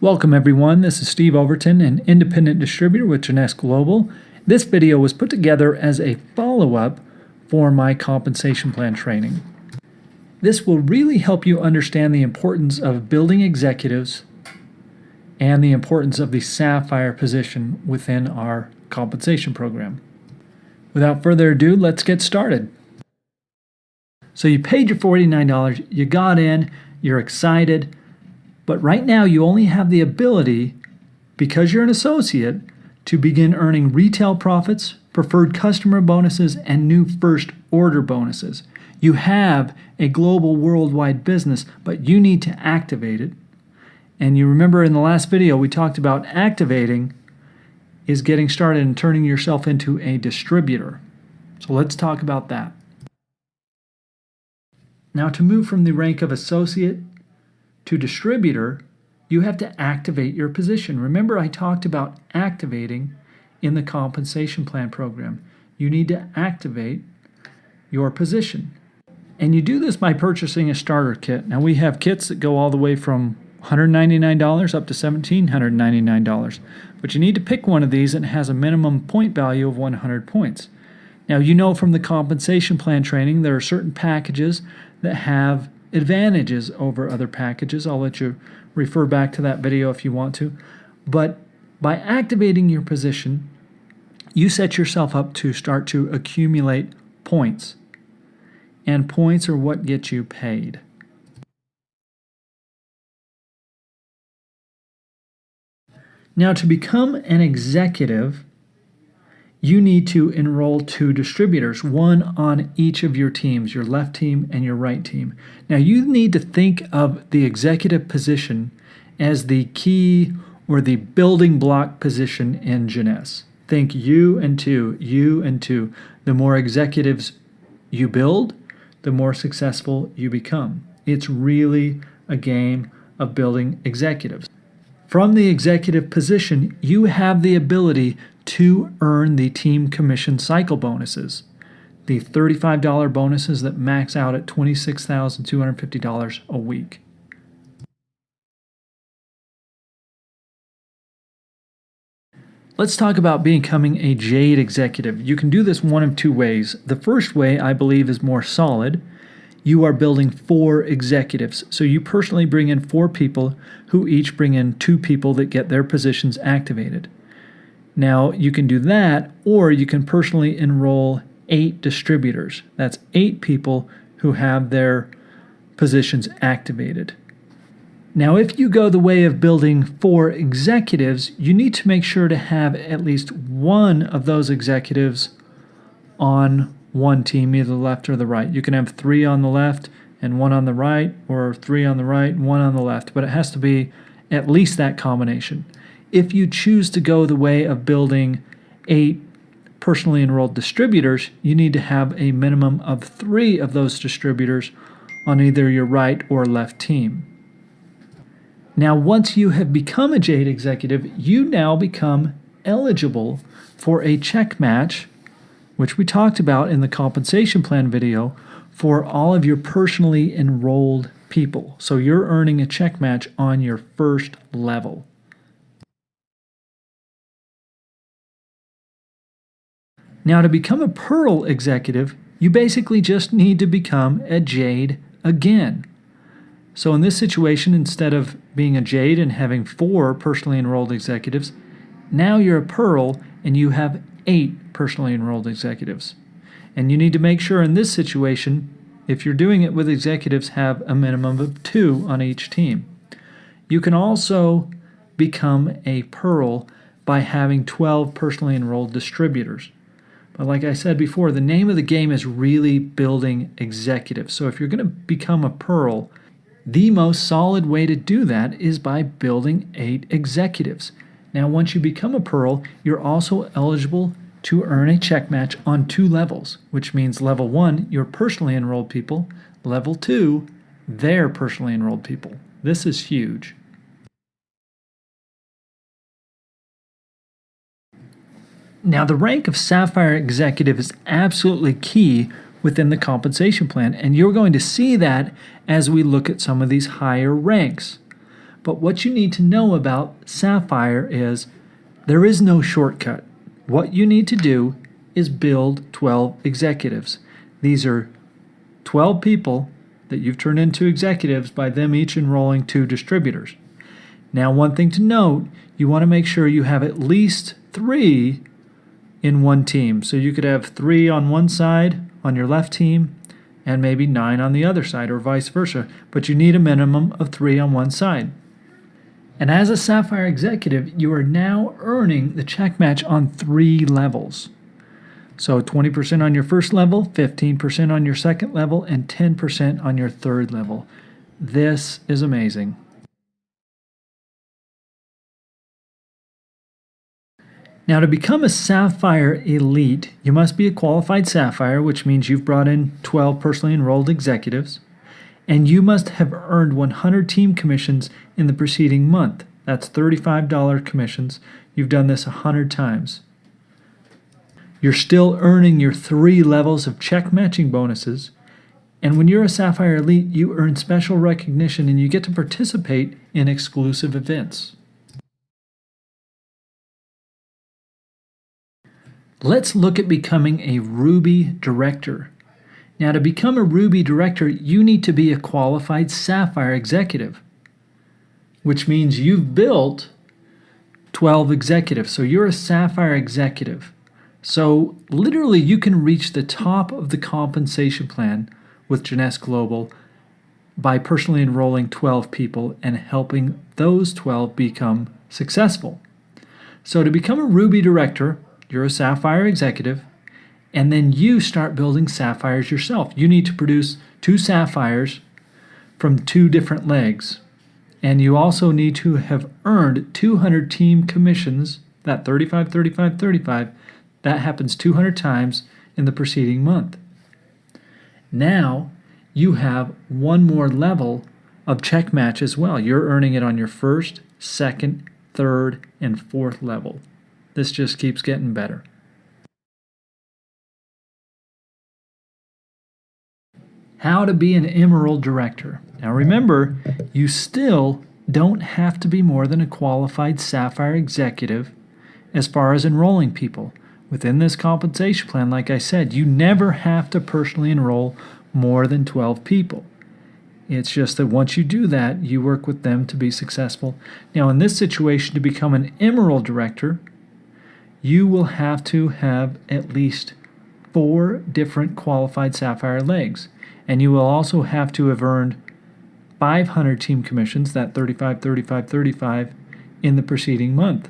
Welcome everyone, this is Steve Overton, an independent distributor with Jeunesse Global. This video was put together as a follow-up for my compensation plan training. This will really help you understand the importance of building executives and the importance of the Sapphire position within our compensation program. Without further ado, let's get started. So you paid your $49, you got in, you're excited, but right now you only have the ability, because you're an associate, to begin earning retail profits, preferred customer bonuses, and new first order bonuses. You have a global worldwide business, but you need to activate it. And you remember in the last video we talked about activating is getting started and turning yourself into a distributor. So let's talk about that. Now, to move from the rank of associate to distributor, you have to activate your position. Remember, I talked about activating in the compensation plan program. You need to activate your position. And you do this by purchasing a starter kit. Now, we have kits that go all the way from $199 up to $1,799. But you need to pick one of these that has a minimum point value of 100 points. Now, you know from the compensation plan training, there are certain packages that have advantages over other packages. I'll let you refer back to that video if you want to. But by activating your position, you set yourself up to start to accumulate points. And points are what get you paid. Now, to become an executive, you need to enroll 2 distributors, one on each of your teams, your left team and your right team. Now, you need to think of the executive position as the key or the building block position in Jeunesse. Think you and 2, you and 2. The more executives you build, the more successful you become. It's really a game of building executives. From the executive position, you have the ability to earn the team commission cycle bonuses, the $35 bonuses that max out at $26,250 a week. Let's talk about becoming a Jade Executive. You can do this one of 2 ways. The first way, I believe, is more solid. You are building 4 executives. So you personally bring in 4 people who each bring in 2 people that get their positions activated. Now, you can do that, or you can personally enroll 8 distributors. That's 8 people who have their positions activated. Now, if you go the way of building 4 executives, you need to make sure to have at least one of those executives on one team, either the left or the right. You can have 3 on the left and 1 on the right, or 3 on the right and 1 on the left, but it has to be at least that combination. If you choose to go the way of building 8 personally enrolled distributors, you need to have a minimum of 3 of those distributors on either your right or left team. Now, once you have become a Jade Executive, you now become eligible for a check match, which we talked about in the compensation plan video, for all of your personally enrolled people. So you're earning a check match on your first level. Now, to become a Pearl Executive, you basically just need to become a Jade again. So in this situation, instead of being a Jade and having 4 personally enrolled executives, now you're a Pearl and you have 8 personally enrolled executives. And you need to make sure in this situation, if you're doing it with executives, have a minimum of 2 on each team. You can also become a Pearl by having 12 personally enrolled distributors. But like I said before, the name of the game is really building executives. So if you're going to become a Pearl, the most solid way to do that is by building 8 executives. Now, once you become a Pearl, you're also eligible to earn a check match on 2 levels, which means level 1, your personally enrolled people, level 2, their personally enrolled people. This is huge. Now, the rank of Sapphire Executive is absolutely key within the compensation plan, and you're going to see that as we look at some of these higher ranks. But what you need to know about Sapphire is there is no shortcut. What you need to do is build 12 executives. These are 12 people that you've turned into executives by them each enrolling 2 distributors. Now, one thing to note, you want to make sure you have at least 3 in one team. So you could have 3 on one side on your left team and maybe 9 on the other side or vice versa. But you need a minimum of 3 on one side. And as a Sapphire Executive, you are now earning the check match on 3 levels. So 20% on your first level, 15% on your second level, and 10% on your third level. This is amazing. Now, to become a Sapphire Elite, you must be a qualified Sapphire, which means you've brought in 12 personally enrolled executives, and you must have earned 100 team commissions in the preceding month. That's $35 commissions. You've done this 100 times. You're still earning your 3 levels of check matching bonuses, and when you're a Sapphire Elite, you earn special recognition and you get to participate in exclusive events. Let's look at becoming a Ruby Director. Now, to become a Ruby Director, you need to be a qualified Sapphire Executive, which means you've built 12 executives. So you're a Sapphire Executive. So literally, you can reach the top of the compensation plan with Jeunesse Global by personally enrolling 12 people and helping those 12 become successful. So to become a Ruby Director, you're a Sapphire Executive, and then you start building Sapphires yourself. You need to produce 2 Sapphires from 2 different legs. And you also need to have earned 200 team commissions, that 35, 35, 35. That happens 200 times in the preceding month. Now, you have one more level of check match as well. You're earning it on your first, second, third, and fourth level. This just keeps getting better. How to be an Emerald Director. Now remember, you still don't have to be more than a qualified Sapphire Executive as far as enrolling people. Within this compensation plan, like I said, you never have to personally enroll more than 12 people. It's just that once you do that, you work with them to be successful. Now, in this situation, to become an Emerald Director, you will have to have at least 4 different qualified Sapphire legs. And you will also have to have earned 500 team commissions, that 35, 35, 35, in the preceding month.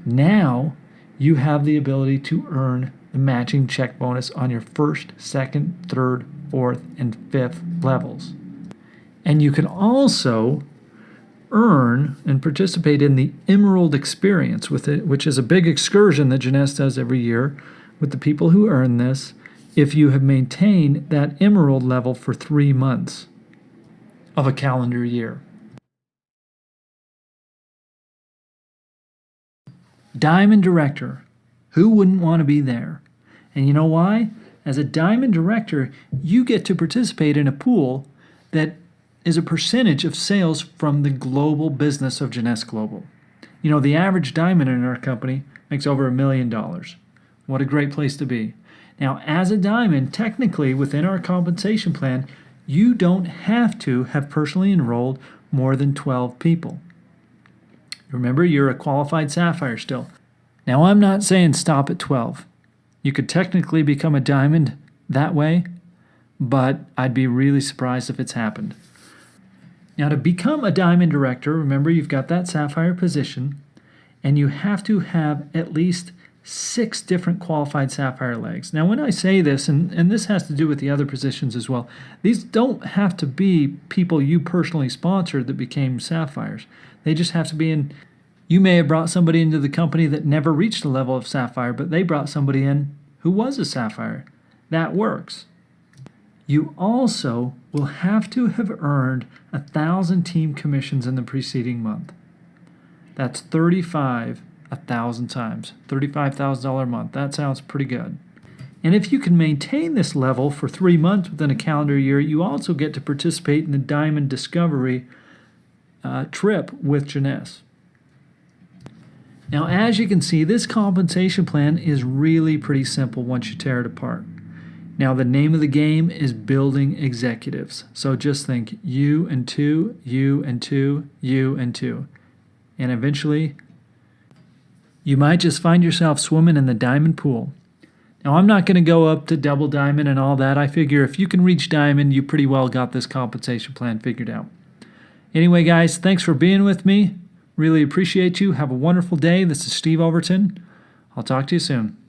Now, you have the ability to earn the matching check bonus on your first, second, third, fourth, and fifth levels. And you can also earn and participate in the Emerald Experience, which is a big excursion that Jeunesse does every year with the people who earn this, if you have maintained that Emerald level for 3 months of a calendar year. Diamond Director. Who wouldn't want to be there? And you know why? As a Diamond Director, you get to participate in a pool that is a percentage of sales from the global business of Jeunesse Global. You know, the average diamond in our company makes over $1 million. What a great place to be. Now, as a diamond, technically within our compensation plan, you don't have to have personally enrolled more than 12 people. Remember, you're a qualified Sapphire still. Now, I'm not saying stop at 12. You could technically become a diamond that way, but I'd be really surprised if it's happened. Now, to become a Diamond Director, remember you've got that Sapphire position, and you have to have at least 6 different qualified Sapphire legs. Now, when I say this, and this has to do with the other positions as well, these don't have to be people you personally sponsored that became Sapphires. They just have to be in. You may have brought somebody into the company that never reached a level of Sapphire, but they brought somebody in who was a Sapphire. That works. You also will have to have earned 1,000 team commissions in the preceding month. That's 35 1,000 times, $35,000 a month. That sounds pretty good. And if you can maintain this level for 3 months within a calendar year, you also get to participate in the Diamond Discovery trip with Jeunesse. Now, as you can see, this compensation plan is really pretty simple once you tear it apart. Now, the name of the game is building executives. So just think you and two, you and two, you and two. And eventually, you might just find yourself swimming in the diamond pool. Now, I'm not going to go up to double diamond and all that. I figure if you can reach diamond, you pretty well got this compensation plan figured out. Anyway, guys, thanks for being with me. Really appreciate you. Have a wonderful day. This is Steve Overton. I'll talk to you soon.